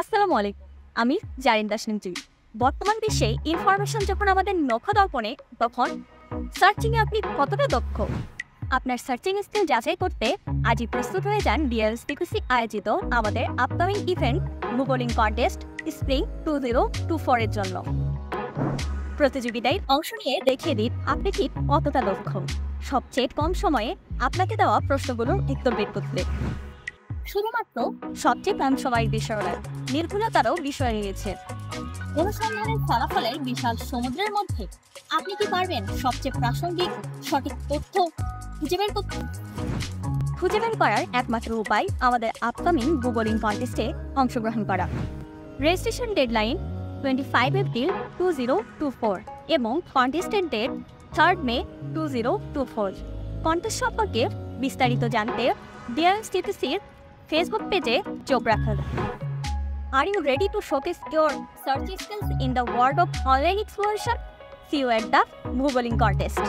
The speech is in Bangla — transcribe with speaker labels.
Speaker 1: আসসালামু আলাইকুম। আমি জারিন দাস নিমচি। বর্তমান বিশ্বে ইনফরমেশন যখন আমাদের নখদর্পণে, তখন সার্চিংয়ে আপনি কতটা দক্ষ? আপনার সার্চিং স্কিল যাচাই করতে আজই প্রস্তুত হয়ে যান ডিএলএসপিসি আয়োজিত আমাদের upcoming event googling contest spring 2024 এর জন্য। প্রতিযোগিতায় অংশ নিয়ে দেখিয়ে দিন আপনি ঠিক কতটা দক্ষ। সবচেয়ে কম সময়ে আপনাকে দেওয়া প্রশ্নগুলোর উত্তর বের করতে শুধুমাত্র সবচেয়ে কম সময়ের বিষয় নয়, নির্ভুলতারও বিষয় রয়েছে। অনুসন্ধানের ফলাফলের বিশাল সমুদ্রের মধ্যে আপনি কি পারবেন সবচেয়ে প্রাসঙ্গিক সঠিক তথ্য খুঁজে বের করার একমাত্র উপায় আমাদের আপকামিং গুগলিং কন্টেস্টে অংশগ্রহণ করা। রেজিস্ট্রেশন ডেডলাইন 25 এপ্রিল 2024 এবং কন্টেস্টের ডেট 3 মে 2024। কন্টেস্ট সম্পর্কে বিস্তারিত জানতে ডিএলএসটিসির ফেসবুক পেজে চোখ রাখুন। Are you ready to showcase your search skills in the world of online exploration? See you at the Googling contest.